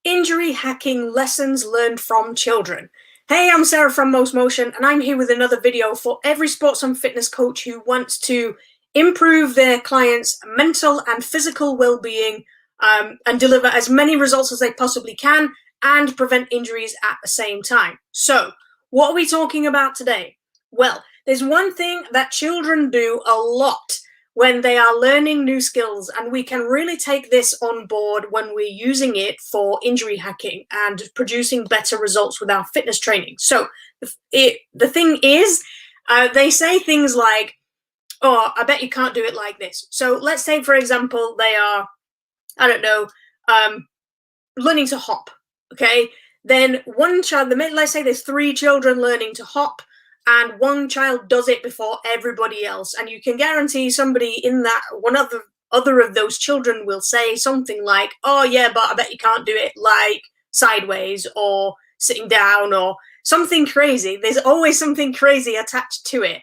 Injury hacking lessons learned from children. Hey, I'm Sarah from mostmotion, and I'm here with another video for every sports and fitness coach who wants to improve their clients' mental and physical well-being and deliver as many results as they possibly can and prevent injuries at the same time. So, what are we talking about today? Well, there's one thing that children do a lot when they are learning new skills, and we can really take this on board when we're using it for injury hacking and producing better results with our fitness training. So the thing is, they say things like, oh, I bet you can't do it like this. So let's say, for example, they are, I don't know, learning to hop, okay? Then one child, let's say there's 3 children learning to hop, and one child does it before everybody else, and you can guarantee somebody in that one other of those children will say something like, oh yeah, but I bet you can't do it like sideways or sitting down or something crazy. There's always something crazy attached to it,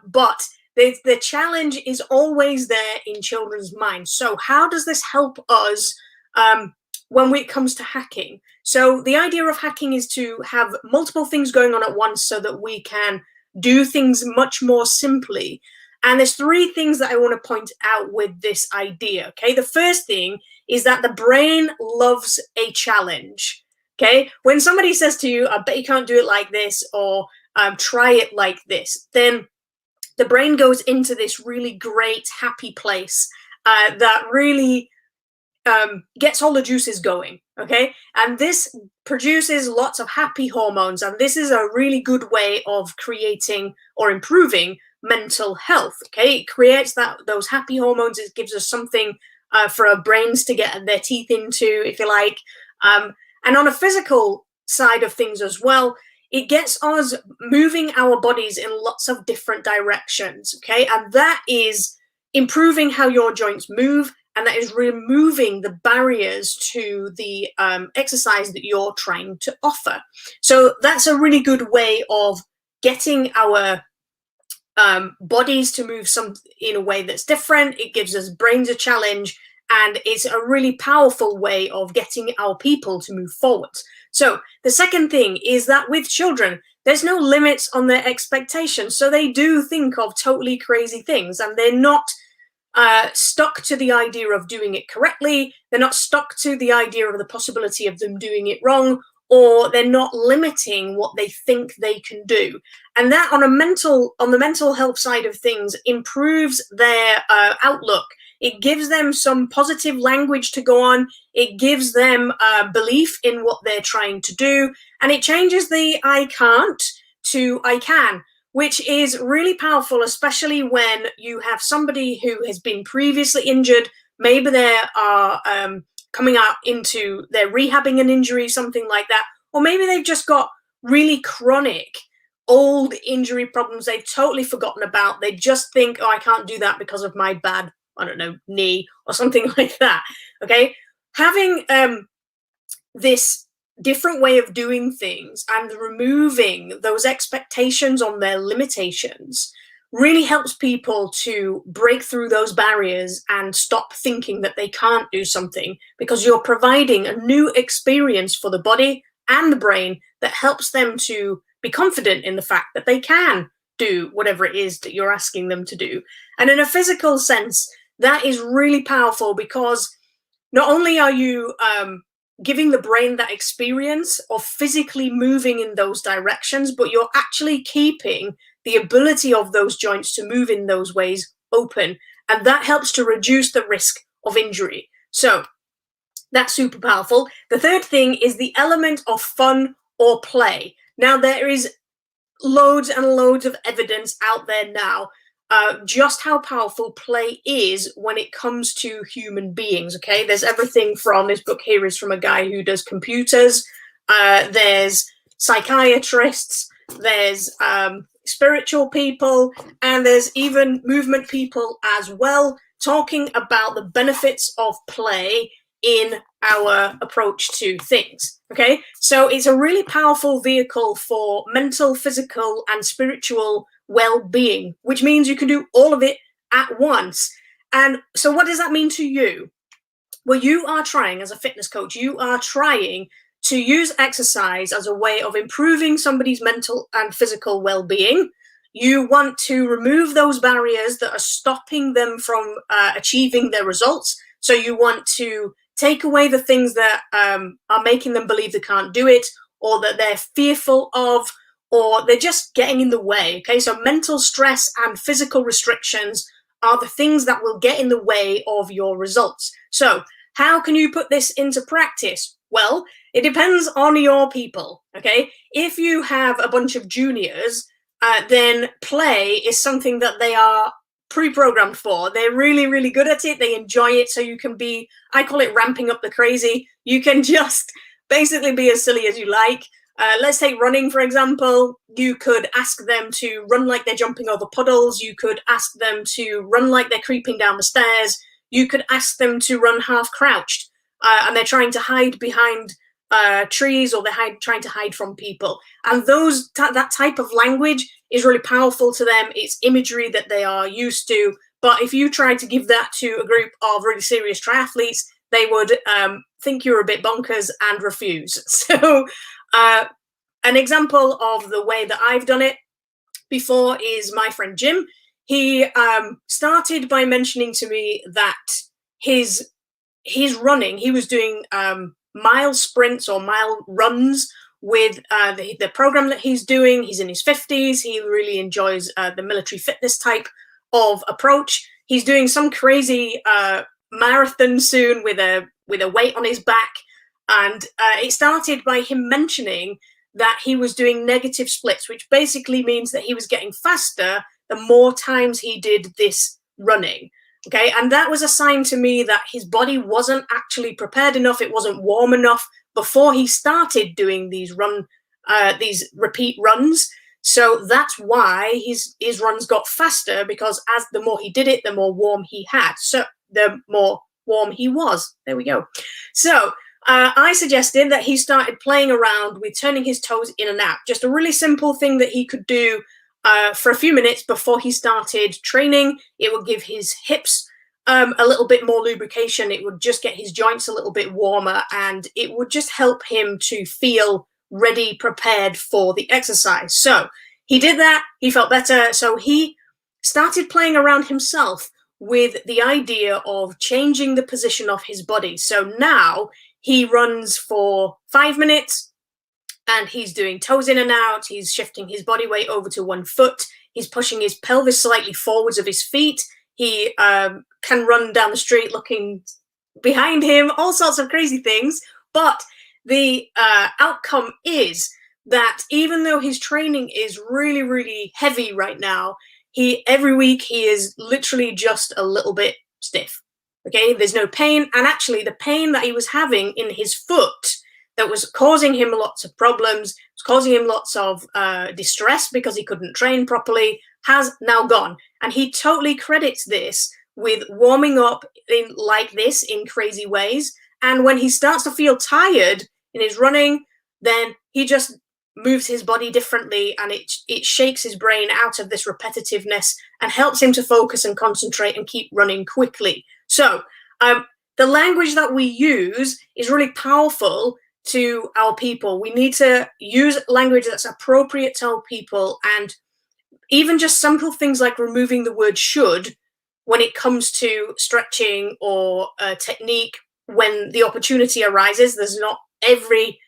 but the challenge is always there in children's minds. So how does this help us when it comes to hacking? So the idea of hacking is to have multiple things going on at once so that we can do things much more simply. And there's 3 things that I want to point out with this idea, okay? The first thing is that the brain loves a challenge, okay? When somebody says to you, I bet you can't do it like this, or try it like this, then the brain goes into this really great, happy place that really gets all the juices going, okay? And this produces lots of happy hormones, and this is a really good way of creating or improving mental health, okay? It creates those happy hormones. It gives us something for our brains to get their teeth into, if you like. And on a physical side of things as well, it gets us moving our bodies in lots of different directions, okay? And that is improving how your joints move, and that is removing the barriers to the exercise that you're trying to offer. So that's a really good way of getting our bodies to move in a way that's different. It gives us brains a challenge, and it's a really powerful way of getting our people to move forward. So the second thing is that with children, there's no limits on their expectations. So they do think of totally crazy things, and they're not stuck to the idea of doing it correctly. They're not stuck to the idea of the possibility of them doing it wrong, or they're not limiting what they think they can do. And that on the mental health side of things improves their outlook. It gives them some positive language to go on. It gives them belief in what they're trying to do, and it changes the I can't to I can, which is really powerful, especially when you have somebody who has been previously injured. Maybe they are coming out into, they're rehabbing an injury, something like that. Or maybe they've just got really chronic old injury problems they've totally forgotten about. They just think, oh, I can't do that because of my bad, I don't know, knee or something like that, okay? Having this different way of doing things and removing those expectations on their limitations really helps people to break through those barriers and stop thinking that they can't do something, because you're providing a new experience for the body and the brain that helps them to be confident in the fact that they can do whatever it is that you're asking them to do. And in a physical sense, that is really powerful, because not only are you giving the brain that experience of physically moving in those directions, but you're actually keeping the ability of those joints to move in those ways open. And that helps to reduce the risk of injury. So that's super powerful. The third thing is the element of fun or play. Now, there is loads and loads of evidence out there now just how powerful play is when it comes to human beings, okay? There's everything from, this book here is from a guy who does computers, there's psychiatrists, there's spiritual people, and there's even movement people as well, talking about the benefits of play in our approach to things, okay? So it's a really powerful vehicle for mental, physical, and spiritual well-being, which means you can do all of it at once. And so what does that mean to you? Well, you are trying, as a fitness coach, you are trying to use exercise as a way of improving somebody's mental and physical well-being. You want to remove those barriers that are stopping them from achieving their results. So you want to take away the things that are making them believe they can't do it, or that they're fearful of, or they're just getting in the way. Okay, so mental stress and physical restrictions are the things that will get in the way of your results. So how can you put this into practice? Well, it depends on your people, okay? If you have a bunch of juniors, then play is something that they are pre-programmed for. They're really, really good at it. They enjoy it. So you can be, I call it ramping up the crazy. You can just basically be as silly as you like. Let's take running, for example. You could ask them to run like they're jumping over puddles. You could ask them to run like they're creeping down the stairs. You could ask them to run half crouched, and they're trying to hide behind trees, or they're trying to hide from people. And that type of language is really powerful to them. It's imagery that they are used to. But if you tried to give that to a group of really serious triathletes, they would think you're a bit bonkers and refuse. So an example of the way that I've done it before is my friend Jim. He started by mentioning to me that his running, he was doing mile sprints or mile runs with the program that he's doing. He's in his 50s. He really enjoys the military fitness type of approach. He's doing some crazy marathon soon with a weight on his back. And it started by him mentioning that he was doing negative splits, which basically means that he was getting faster the more times he did this running. Okay, and that was a sign to me that his body wasn't actually prepared enough. It wasn't warm enough before he started doing these repeat runs. So that's why his runs got faster, because as the more he did it, the more warm he had. So the more warm he was. There we go. So I suggested that he started playing around with turning his toes in and out. Just a really simple thing that he could do for a few minutes before he started training. It would give his hips a little bit more lubrication. It would just get his joints a little bit warmer, and it would just help him to feel ready, prepared for the exercise. So he did that. He felt better. So he started playing around himself with the idea of changing the position of his body. So now he runs for 5 minutes, and he's doing toes in and out. He's shifting his body weight over to one foot. He's pushing his pelvis slightly forwards of his feet. He can run down the street looking behind him, all sorts of crazy things. But the outcome is that even though his training is really, really heavy right now, every week he is literally just a little bit stiff. Okay, there's no pain. And actually the pain that he was having in his foot that was causing him lots of problems, was causing him lots of distress because he couldn't train properly, has now gone. And he totally credits this with warming up like this in crazy ways. And when he starts to feel tired in his running, then he just moves his body differently, and it shakes his brain out of this repetitiveness and helps him to focus and concentrate and keep running quickly. So the language that we use is really powerful to our people. We need to use language that's appropriate to our people, and even just simple things like removing the word should when it comes to stretching or technique when the opportunity arises. There's not every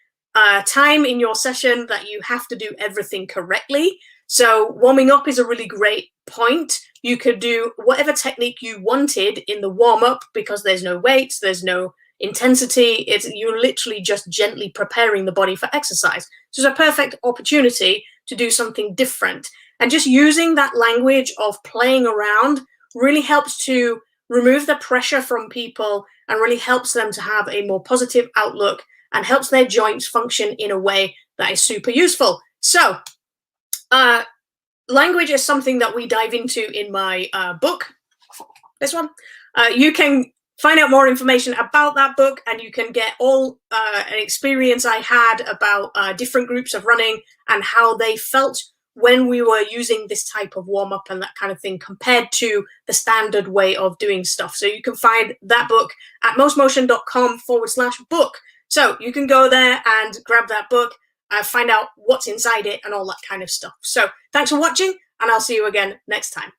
time in your session that you have to do everything correctly. So warming up is a really great point. You could do whatever technique you wanted in the warm-up because there's no weights, there's no intensity. You're literally just gently preparing the body for exercise. So it's a perfect opportunity to do something different. And just using that language of playing around really helps to remove the pressure from people and really helps them to have a more positive outlook and helps their joints function in a way that is super useful. So language is something that we dive into in my book, this one. You can find out more information about that book, and you can get all an experience I had about different groups of running and how they felt when we were using this type of warm-up and that kind of thing compared to the standard way of doing stuff. So you can find that book at mostmotion.com/book. So you can go there and grab that book, find out what's inside it and all that kind of stuff. So thanks for watching, and I'll see you again next time.